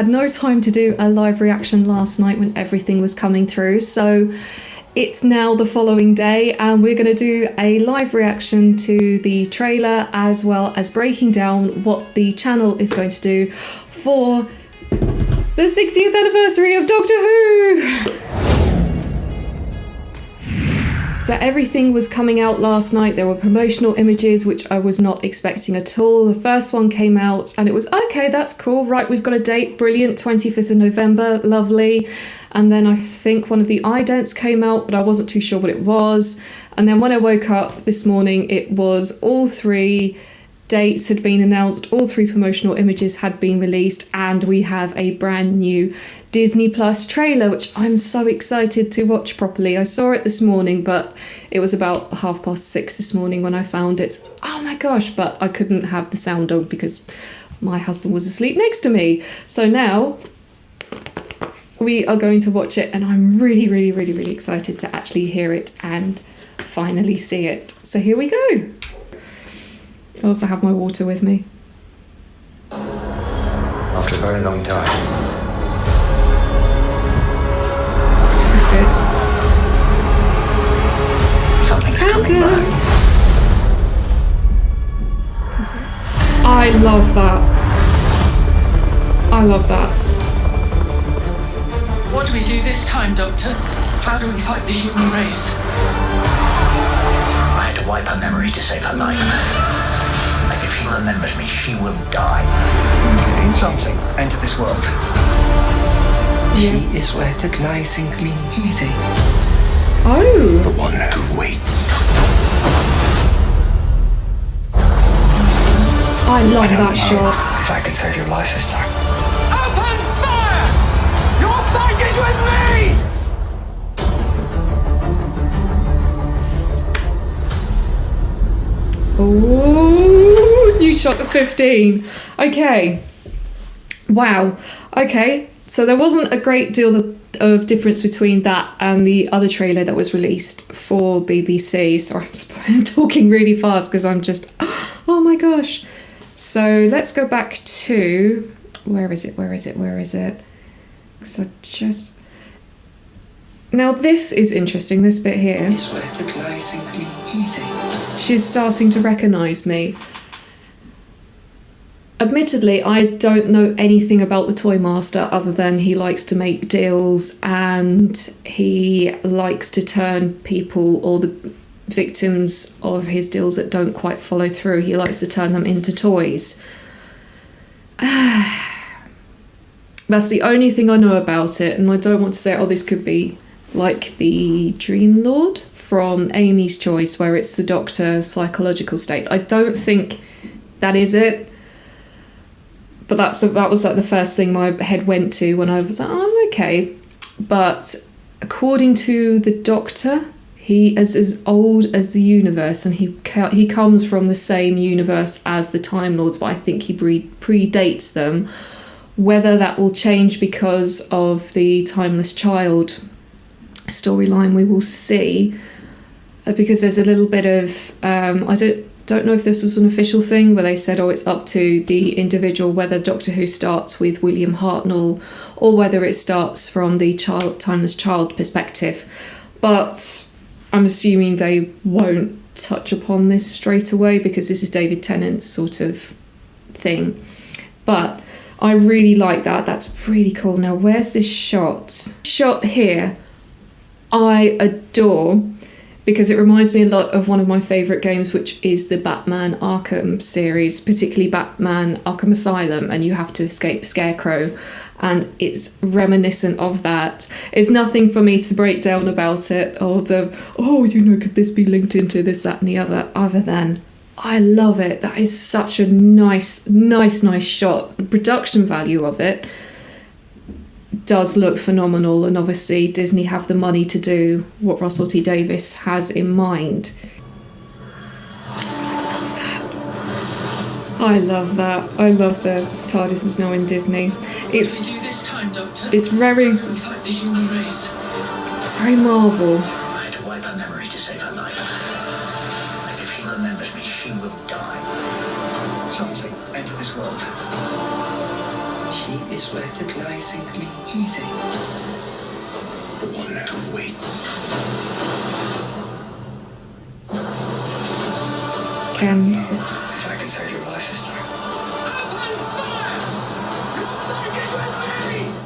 had no time to do a live reaction last night when everything was coming through, so it's now the following day and we're going to do a live reaction to the trailer as well as breaking down what the channel is going to do for the 60th anniversary of Doctor Who! So everything was coming out last night. There were promotional images, which I was not expecting at all. The first one came out and it was, okay, that's cool. Right, we've got a date. Brilliant. 25th of November. Lovely. And then I think one of the idents came out, but I wasn't too sure what it was. And then when I woke up this morning, it was all three dates had been announced, all three promotional images had been released, and we have a brand new Disney Plus trailer, which I'm so excited to watch properly. I saw it this morning, but it was about 6:30 this morning when I found it. Oh my gosh, but I couldn't have the sound on because my husband was asleep next to me. So now we are going to watch it, and I'm really excited to actually hear it and finally see it. So here we go. I also have my water with me. After a very long time. That's good. Something's coming back. I love that. I love that. What do we do this time, Doctor? How do we fight the human race? I had to wipe her memory to save her life. Like if she remembers me, she will die. Okay. Something entered this world. Yeah. She is recognizing me easy. Oh. The one who waits. I love I don't that know shot. if I can save your life this time. Open fire! Your fight is with me! Ooh, new shot of 15. Okay. Wow. Okay. So there wasn't a great deal of difference between that and the other trailer that was released for BBC. Sorry, I'm talking really fast because I'm just, oh my gosh. So let's go back to, where is it? So just, now this is interesting, this bit here. She's recognizing me easy. She's starting to recognise me. Admittedly, I don't know anything about the Toy Master other than he likes to make deals and he likes to turn people or the victims of his deals that don't quite follow through, he likes to turn them into toys. That's the only thing I know about it, and I don't want to say, oh, this could be like the Dream Lord from Amy's Choice, where it's the Doctor's psychological state. I don't think that is it, but that was like the first thing my head went to when I was like, oh, okay. But according to the Doctor, he is as old as the universe, and he comes from the same universe as the Time Lords, but I think he predates them. Whether that will change because of the Timeless Child storyline, we will see. Because there's a little bit of I don't know if this was an official thing where they said, oh, it's up to the individual whether Doctor Who starts with William Hartnell or whether it starts from the Timeless Child perspective. But I'm assuming they won't touch upon this straight away because this is David Tennant's sort of thing. But I really like that. That's really cool. Now, where's this shot? Shot here, I adore, because it reminds me a lot of one of my favourite games, which is the Batman Arkham series, particularly Batman Arkham Asylum, and you have to escape Scarecrow, and it's reminiscent of that. It's nothing for me to break down about it, or could this be linked into this, that and the other than I love it. That is such a nice shot. The production value of it does look phenomenal, and obviously Disney have the money to do what Russell T Davies has in mind. I love that. I love the TARDIS is now in Disney. It's very Marvel. I had to wipe her memory to save her life. Like if she remembers me, she will die. Something entered this world. She is is recognizing me easy. The one who waits. Cam's just... If I can save your life this time. Open fire! Your fight is with me!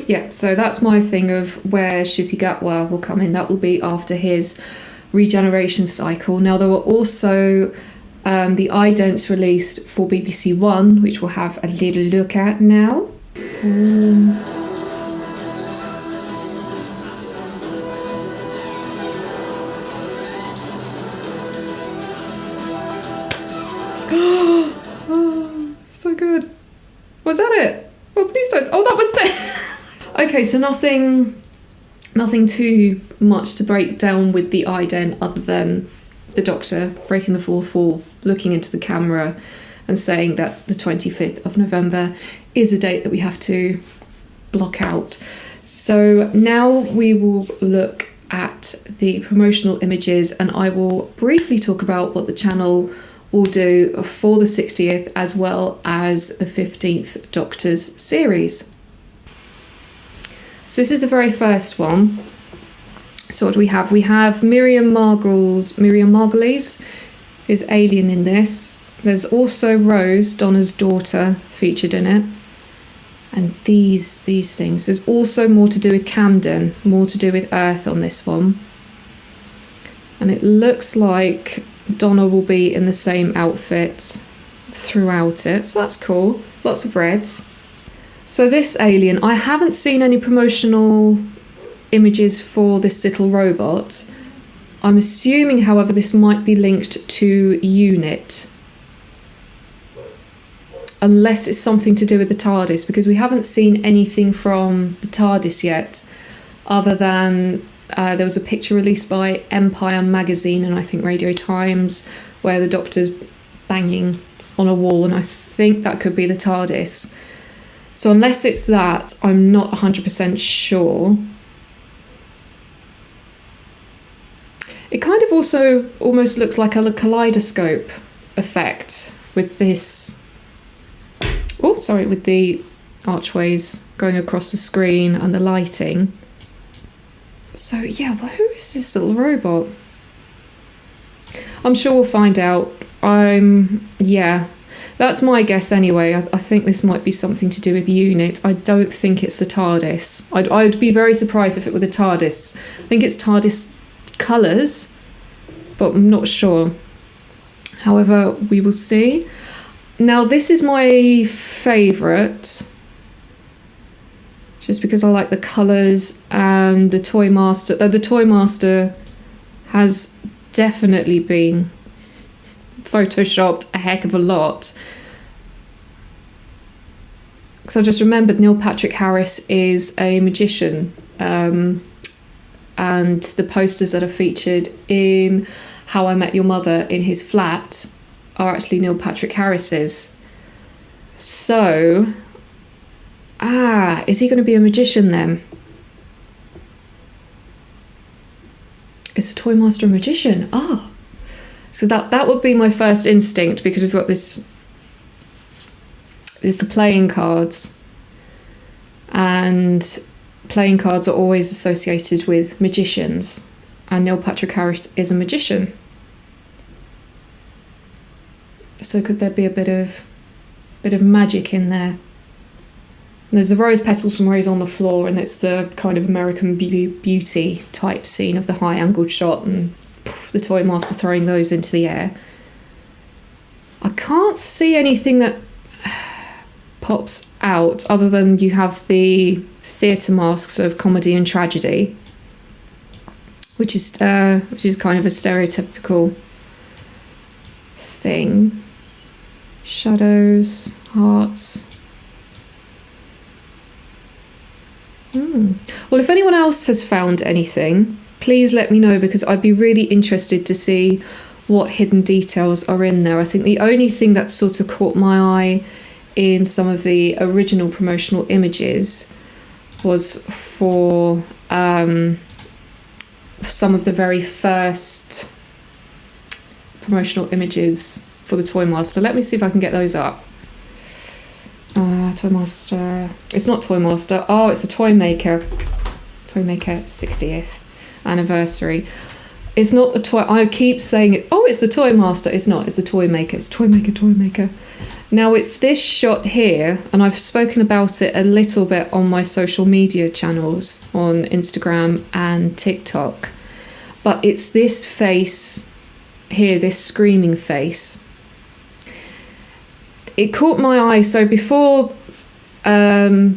Yeah, so that's my thing of where Ncuti Gatwa will come in. That will be after his regeneration cycle. Now, there were also the idents released for BBC One, which we'll have a little look at now. Oh, so good. Was that it? Oh, please don't. Oh, that was it. Okay, so nothing too much to break down with the ident other than the Doctor breaking the fourth wall, looking into the camera and saying that the 25th of November is a date that we have to block out. So now we will look at the promotional images, and I will briefly talk about what the channel will do for the 60th as well as the 15th Doctor's series. So this is the very first one. So what do we have? We have Miriam Margolyes is Alien in this. There's also Rose, Donna's daughter, featured in it. And these things. There's also more to do with Camden, more to do with Earth on this one. And it looks like Donna will be in the same outfit throughout it, so that's cool. Lots of reds. So this alien, I haven't seen any promotional images for this little robot. I'm assuming, however, this might be linked to UNIT. Unless it's something to do with the TARDIS, because we haven't seen anything from the TARDIS yet, other than there was a picture released by Empire magazine and I think Radio Times where the Doctor's banging on a wall, and I think that could be the TARDIS. So unless it's that, I'm not 100% sure. It kind of also almost looks like a kaleidoscope effect with this... Oh, sorry, with the archways going across the screen and the lighting. So yeah, well, who is this little robot? I'm sure we'll find out. Yeah, that's my guess anyway. I think this might be something to do with UNIT. I don't think it's the TARDIS. I'd be very surprised if it were the TARDIS. I think it's TARDIS colours, but I'm not sure. However, we will see. Now, this is my favourite, just because I like the colours and the Toy Master. Though the Toy Master has definitely been photoshopped a heck of a lot. Because I just remembered Neil Patrick Harris is a magician, and the posters that are featured in How I Met Your Mother in his flat are actually Neil Patrick Harris's. So, is he going to be a magician then? Is the Toy Master a magician? So that would be my first instinct, because we've got this is the playing cards, and playing cards are always associated with magicians, and Neil Patrick Harris is a magician. So could there be a bit of magic in there? And there's the rose petals from where he's on the floor, and it's the kind of American Beauty type scene of the high angled shot and the Toy Master throwing those into the air. I can't see anything that pops out other than you have the theatre masks of comedy and tragedy, which is kind of a stereotypical thing. Shadows, hearts. Well, if anyone else has found anything, please let me know, because I'd be really interested to see what hidden details are in there. I think the only thing that sort of caught my eye in some of the original promotional images was for some of the very first promotional images for the Toy Master. Let me see if I can get those up. Toy Master. It's not Toy Master. Oh, it's a Toy Maker. Toy Maker 60th anniversary. It's not the toy. I keep saying it. Oh, it's the Toy Master. It's not. It's a Toy Maker. It's Toy Maker. Toy Maker. Now it's this shot here, and I've spoken about it a little bit on my social media channels on Instagram and TikTok. But it's this face here, this screaming face. It caught my eye. So before I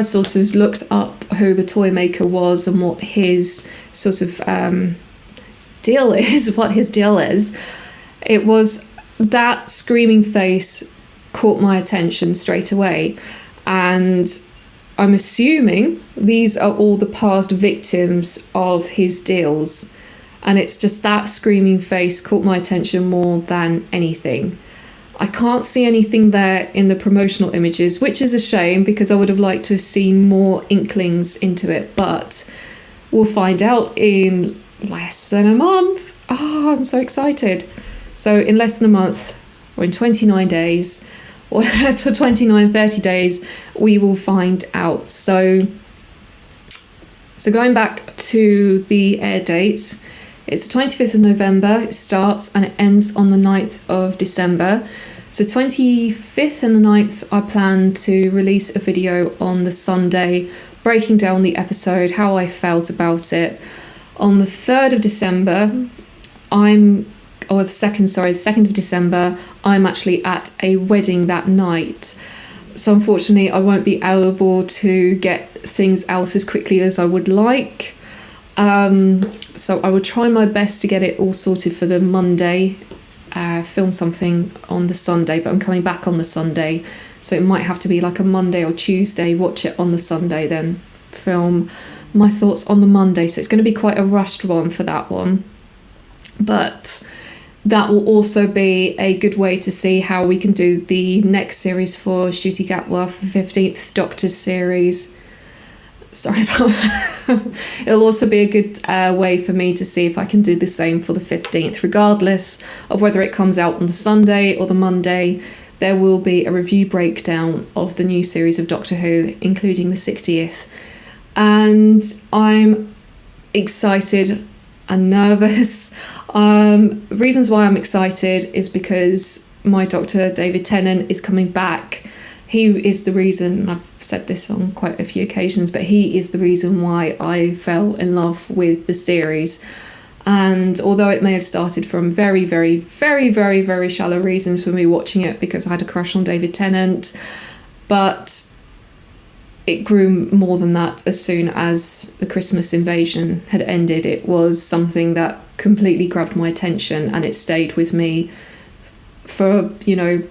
sort of looked up who the toy maker was and what his sort of deal is, it was that screaming face caught my attention straight away. And I'm assuming these are all the past victims of his deals. And it's just that screaming face caught my attention more than anything. I can't see anything there in the promotional images, which is a shame because I would have liked to have seen more inklings into it, but we'll find out in less than a month. Oh, I'm so excited. So in less than a month, or in 29 days, or 30 days, we will find out. So going back to the air dates, it's the 25th of November, it starts, and it ends on the 9th of December. So 25th and the 9th, I plan to release a video on the Sunday, breaking down the episode, how I felt about it. On the 3rd of December, the 2nd of December, I'm actually at a wedding that night. So unfortunately, I won't be able to get things out as quickly as I would like. So I will try my best to get it all sorted for the Monday, film something on the Sunday, but I'm coming back on the Sunday, so it might have to be like a Monday or Tuesday, watch it on the Sunday, then film my thoughts on the Monday. So it's going to be quite a rushed one for that one, but that will also be a good way to see how we can do the next series for Ncuti Gatwa, the 15th Doctor's series. Sorry about that. It'll also be a good way for me to see if I can do the same for the 15th. Regardless of whether it comes out on the Sunday or the Monday, there will be a review breakdown of the new series of Doctor Who, including the 60th. And I'm excited and nervous. Reasons why I'm excited is because my Doctor, David Tennant, is coming back. He is the reason, I've said this on quite a few occasions, but he is the reason why I fell in love with the series. And although it may have started from very, very, very, very, very shallow reasons for me watching it because I had a crush on David Tennant, but it grew more than that as soon as the Christmas invasion had ended. It was something that completely grabbed my attention, and it stayed with me for, nearly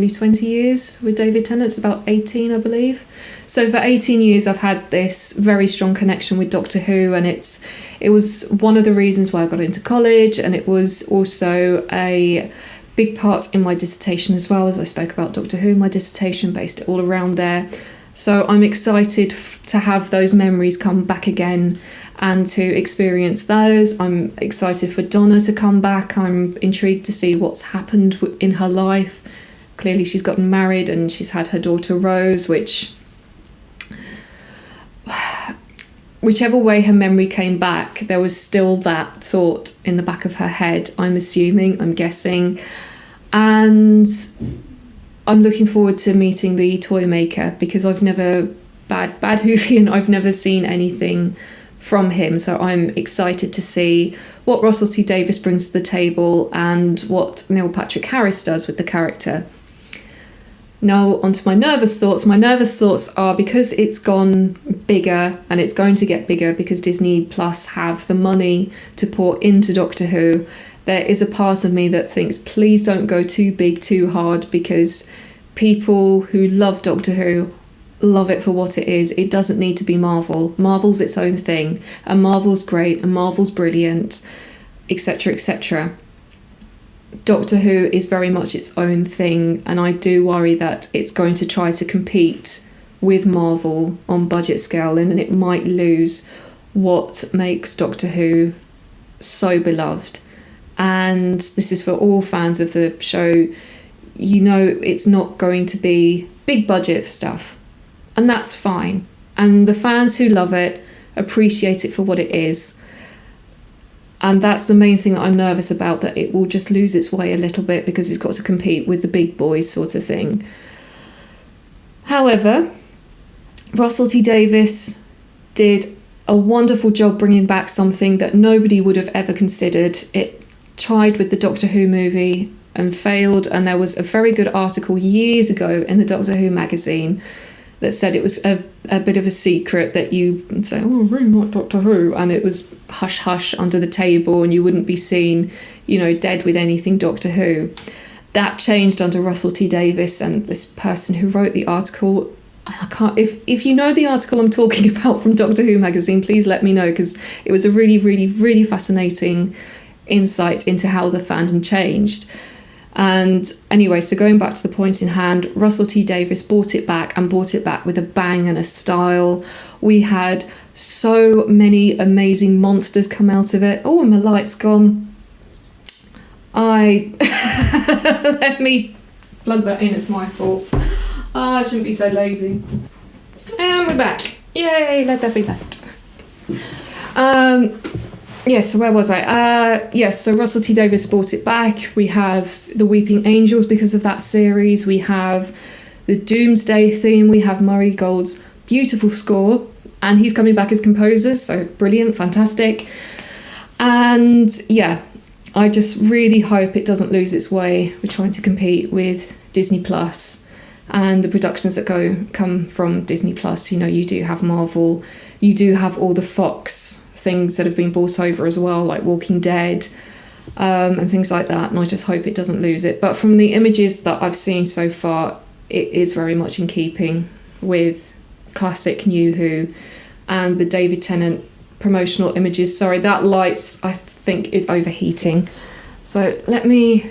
20 years with David Tennant. It's about 18, I believe. So for 18 years I've had this very strong connection with Doctor Who, and it was one of the reasons why I got into college, and it was also a big part in my dissertation as well, as I spoke about Doctor Who. My dissertation based it all around there. So I'm excited to have those memories come back again and to experience those. I'm excited for Donna to come back. I'm intrigued to see what's happened in her life. Clearly she's gotten married and she's had her daughter Rose, whichever way her memory came back, there was still that thought in the back of her head, I'm assuming, I'm guessing. And I'm looking forward to meeting the toy maker because I've never, bad Whovian, I've never seen anything from him. So I'm excited to see what Russell T Davies brings to the table and what Neil Patrick Harris does with the character. Now, onto my nervous thoughts. My nervous thoughts are because it's gone bigger and it's going to get bigger because Disney Plus have the money to pour into Doctor Who. There is a part of me that thinks, please don't go too big, too hard, because people who love Doctor Who love it for what it is. It doesn't need to be Marvel. Marvel's its own thing, and Marvel's great, and Marvel's brilliant, etc., etc. Doctor Who is very much its own thing, and I do worry that it's going to try to compete with Marvel on budget scale, and it might lose what makes Doctor Who so beloved. And this is for all fans of the show. You know, it's not going to be big budget stuff, and that's fine. And the fans who love it appreciate it for what it is. And that's the main thing that I'm nervous about, that it will just lose its way a little bit because it's got to compete with the big boys sort of thing. However, Russell T Davies did a wonderful job bringing back something that nobody would have ever considered. It tried with the Doctor Who movie and failed, and there was a very good article years ago in the Doctor Who magazine that said it was a bit of a secret, that you would say, oh, really not Doctor Who, and it was hush hush under the table and you wouldn't be seen, you know, dead with anything Doctor Who. That changed under Russell T Davies, and this person who wrote the article, I can't, if you know the article I'm talking about from Doctor Who magazine, please let me know, because it was a really, really, really fascinating insight into how the fandom changed. And anyway, so going back to the point in hand, Russell T Davies brought it back, and brought it back with a bang and a style. We had so many amazing monsters come out of it. Oh, and my light's gone. Let me plug that in, it's my fault. I shouldn't be so lazy. And we're back. Yay, let that be that. Yes, so where was I? Yes, so Russell T Davies brought it back. We have the Weeping Angels because of that series. We have the Doomsday theme. We have Murray Gold's beautiful score. And he's coming back as composer, so brilliant, fantastic. And yeah, I just really hope it doesn't lose its way. We're trying to compete with Disney Plus and the productions that come from Disney Plus. You know, you do have Marvel, you do have all the Fox things that have been brought over as well, like Walking Dead, and things like that, and I just hope it doesn't lose it. But from the images that I've seen so far, it is very much in keeping with classic New Who and the David Tennant promotional images. Sorry, that lights I think is overheating, so let me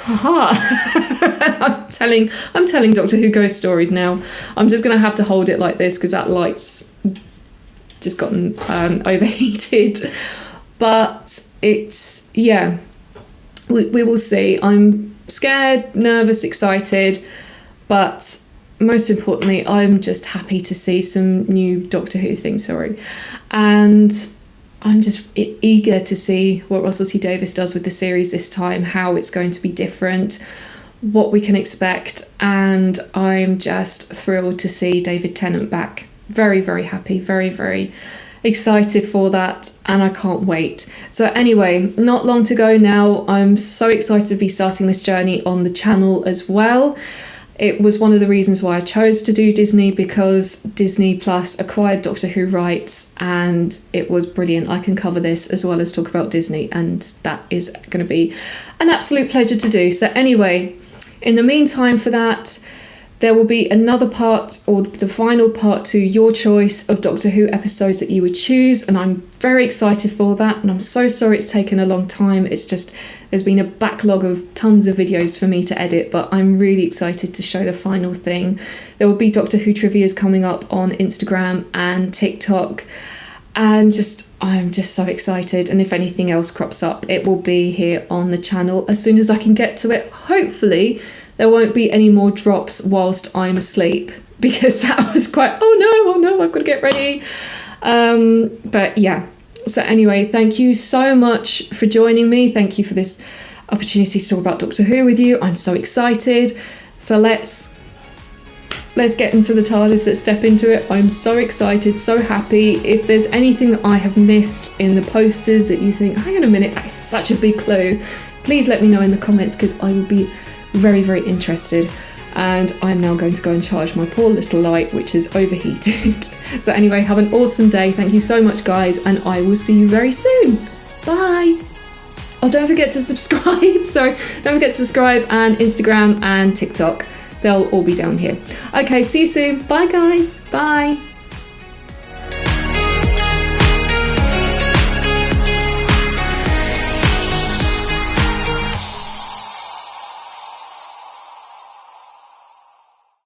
I'm telling Doctor Who ghost stories now. I'm just gonna have to hold it like this because that light's just gotten overheated. But it's, yeah, we will see. I'm scared, nervous, excited, but most importantly, I'm just happy to see some new Doctor Who things, and I'm just eager to see what Russell T Davies does with the series this time, how it's going to be different, what we can expect, and I'm just thrilled to see David Tennant back. Very, very happy, very, very excited for that, and I can't wait. So anyway, not long to go now. I'm so excited to be starting this journey on the channel as well. It was one of the reasons why I chose to do Disney, because Disney Plus acquired Doctor Who rights, and it was brilliant. I can cover this as well as talk about Disney, and that is going to be an absolute pleasure to do. So anyway, in the meantime for that, there will be another part, or the final part to your choice of Doctor Who episodes that you would choose, and I'm very excited for that, and I'm so sorry it's taken a long time. It's just, there's been a backlog of tons of videos for me to edit, but I'm really excited to show the final thing. There will be Doctor Who trivias coming up on Instagram and TikTok, and I'm just so excited, and if anything else crops up, it will be here on the channel as soon as I can get to it. Hopefully there won't be any more drops whilst I'm asleep, because that was quite, oh no, I've got to get ready. But yeah, so anyway, thank you so much for joining me. Thank you for this opportunity to talk about Doctor Who with you. I'm so excited. So let's get into the TARDIS, let's step into it. I'm so excited, so happy. If there's anything that I have missed in the posters that you think, hang on a minute, that's such a big clue, please let me know in the comments, because I would be very, very interested. And I'm now going to go and charge my poor little light, which is overheated. So anyway, have an awesome day. Thank you so much, guys, and I will see you very soon. Bye. Oh, don't forget to subscribe. Sorry, don't forget to subscribe, and Instagram and TikTok. They'll all be down here. Okay, see you soon. Bye, guys. Bye.